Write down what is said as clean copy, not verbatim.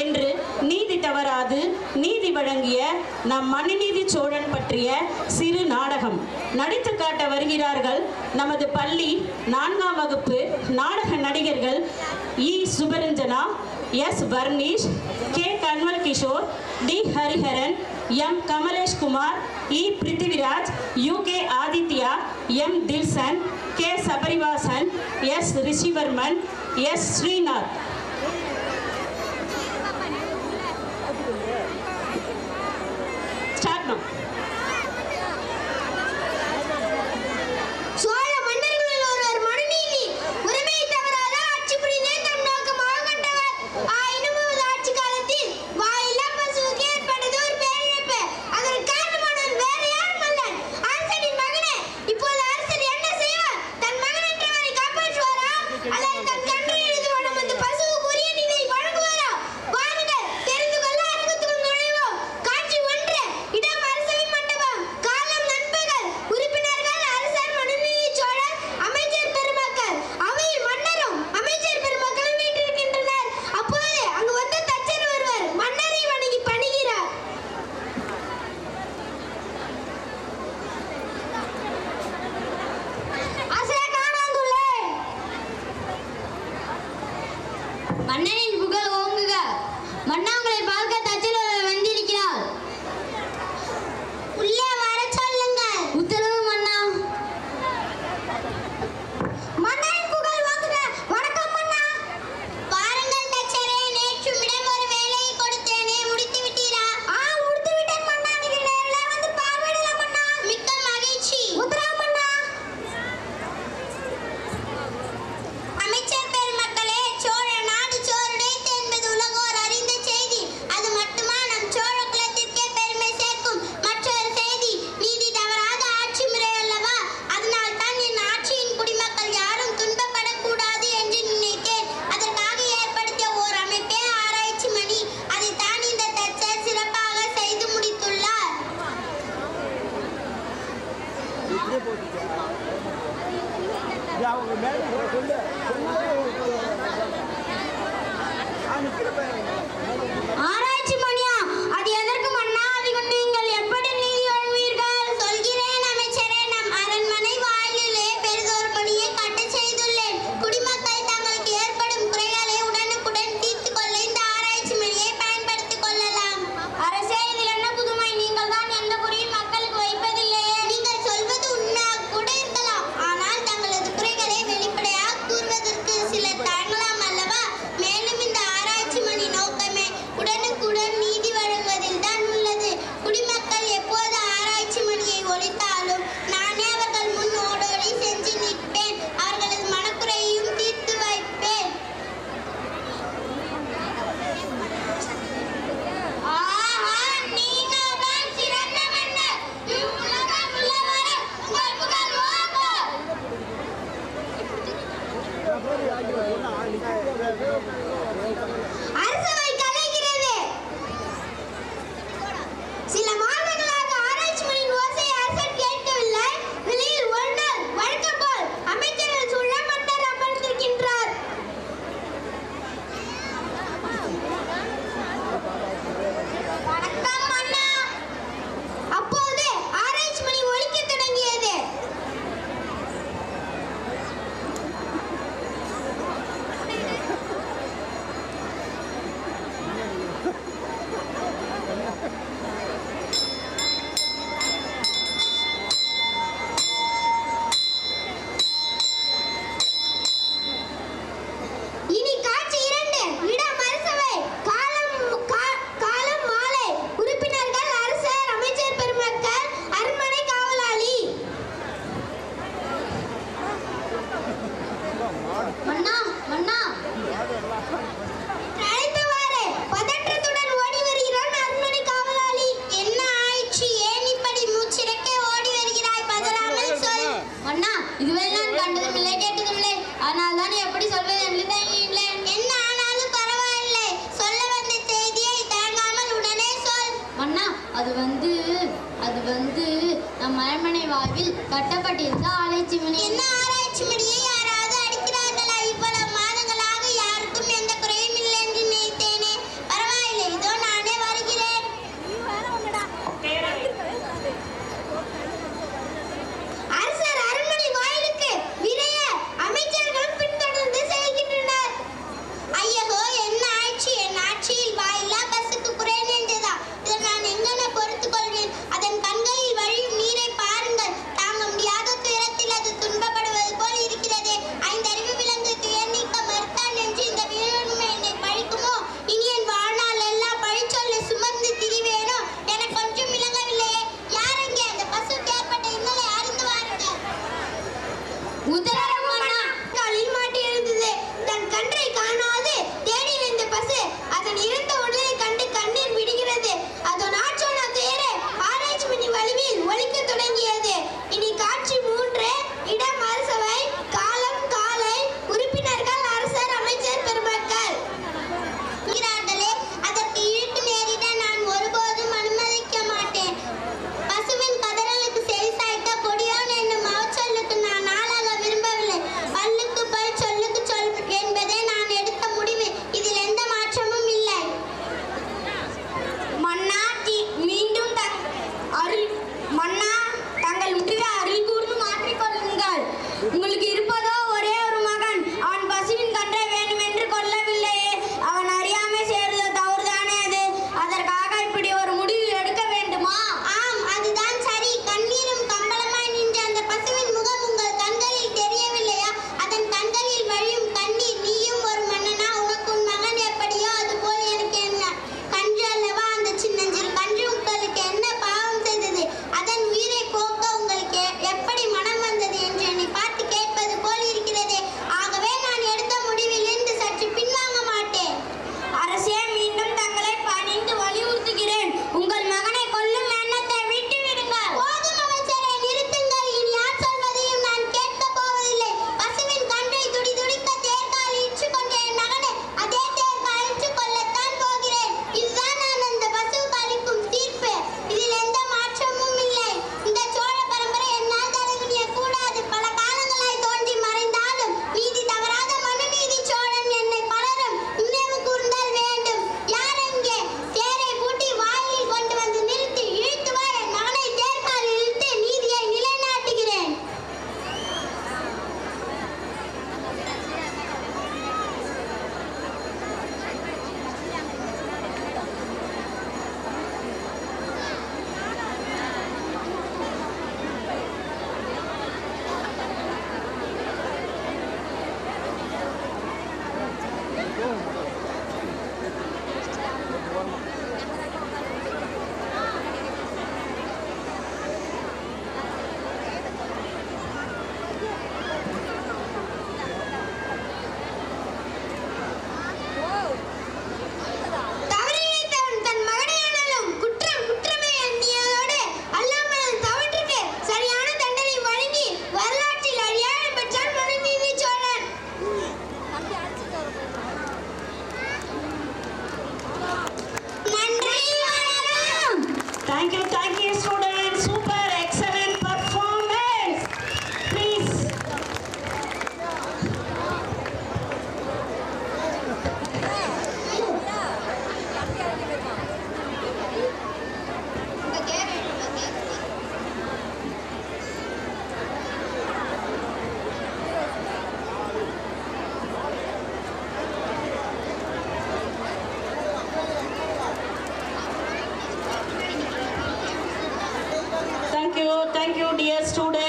என்று நீதி தவறாது நீதி வழங்கிய நம் மனுநீதி சோழன் பற்றிய சிறு நாடகம் நடித்து காட்ட வருகிறார்கள் நமது பள்ளி 4ஆம் வகுப்பு நாடக நடிகர்கள் E. Subaranjana, S. Varneesh, K. Kanwal Kishore, T. Hariharan, M. Kamalesh Kumar, E. Prithviraj, U. K. Aditya, M. Dilshan, K. Sabarivasan, S. Rishivarman, S. Srinath. Start now. மன்னனின் புகழ் ஓங்குக. மன்னா உங்களை பார்க்க தச்சர் வந்திருக்கிறார். உள்ளே வர சொல்லுங்கள். உத்தரவு மன்னா. மன்னனின் புகழ் ஓங்குக. வணக்கம் மன்னா. பாருங்கள் தச்சரே, நேற்று மிடம் ஒரு வேலையை கொடுத்தேனே, முடித்து விட்டீரா? முடித்து விட்டேன் மன்னா. நீங்க நேரிலே வந்து பார்வையிடலாம் மன்னா. மிக்க மகிழ்ச்சி. உத்தரவு மன்னா. அமைச்சர் பெருமக்களே, சோழ நாடு சோறுடைத்து என்பது உலகோர் அறிந்த செய்தி. அது மட்டுமா நம் சோழ குலத்திற்கே பெருமை சேர்க்கும் மற்றொரு செய்தி. நீதி தவறாத ஆட்சி முறை அல்லவா? அதனால் தான் என் ஆட்சியின் குடிமக்கள் யாரும் துன்பப்படக்கூடாது என்று நினைத்தேன். அதற்காக ஏற்படுத்திய ஓர் அமைப்பே ஆராய்ச்சி மணி. அதைத்தான் இந்த தச்சர் சிறப்பாக செய்து முடித்துள்ளார். ஆராய்ச்சி மணியா? அது எதற்கு மன்னா? அதை கொண்டு நீங்கள் எப்படி நீதி வழங்குவீர்கள்? சொல்கிறேன் அமைச்சரே. நம் அரண்மனை வாயிலே பெரிதொரு பணியை கட்ட செய்துள்ளேன். குடிமக்கள் தங்களுக்கு ஏற்படும் குறைகளை உடனுக்குடன் தீர்த்து கொள்ள இந்த ஆராய்ச்சி மணியை பயன்படுத்திக் கொள்ளலாம். அரசே, இதில் என்ன புதுமை? நீங்கள் தான் எந்த குறையும் மக்களுக்கு வைப்பதில்லையே. நீங்கள் சொல்வது உண்மையாக கூட இருக்கலாம். ஆனால் தங்களது குறைகளை வெளிப்படையாக கூறுவதற்கு சிலர் தயங்கலாம் அல்லவா? மேலும் இந்த ஆராய்ச்சி மணி நோக்கமே உடனுக்குடன் நீதி வழங்குவதில் தான் உள்ளது. குடிமக்கள் எப்போது ஆராய்ச்சி மணியை ஒழித்தாலும் நானே அவர்கள் முன் ஓடோடி சென்று நிற்பேன். அவர்களது மனக்குறையையும் தீர்த்து வைப்பேன். ஆஹா, நீங்கள் தான் சிறந்த மன்னர். இவ்வுலகம் உள்ளவரை உங்கள் புகழ் ஓங்கு. அரசவை கலைகிறது. சில மாதங்களாக ஆராய்ச்சி மணியின் ஓசையை அரசர் கேட்கவில்லை. வெளியில் ஒரு நாள் வழக்கம் போல் அமைச்சர்கள் சூழ மன்னர் அமர்ந்திருக்கின்றார். வணக்கம் மன்னா. அப்போது ஆராய்ச்சி மணி ஒலிக்கத் தொடங்கியது. இனி காட்சி 2. இடம் அரசவை. காலம் மாலை. உறுப்பினர்கள் அரசர், அமைச்சர் பெருமக்கள், அரண்மனை காவலாளி. மன்னா மன்னா அழைத்தவாறு பதற்றத்துடன் ஓடி வருகிறான் அரண்மனை காவலாளி. என்ன ஆயிற்று? ஏன் இப்படி மூச்சிறக்க ஓடி வருகிறாய்? பதறாமல் சொல். மன்னா, இதுவரை நான் கண்டதுமில்லை, கேட்டதுமில்லை. ஆனால் தான் எப்படி சொல்வது என்று தெரியவில்லை. என்ன ஆனாலும் பரவாயில்லை. சொல்ல வந்த செய்தியை தயங்காமல் உடனே சொல். மன்னா, அது வந்து நம் அரண்மனை வாயில் கட்டப்பட்டிருந்த ஆராய்ச்சி மணி. என்ன ஆராய்ச்சி மணியை யாராவது அடிக்கிறார்களா? இவ்வளவு மாதங்களாக யாருக்கும் எந்த குறையும் இல்லை என்று நினைத்தேனே. பரவாயில்லை. Thank you students. Super, excellent performance. Please. Thank you dear students.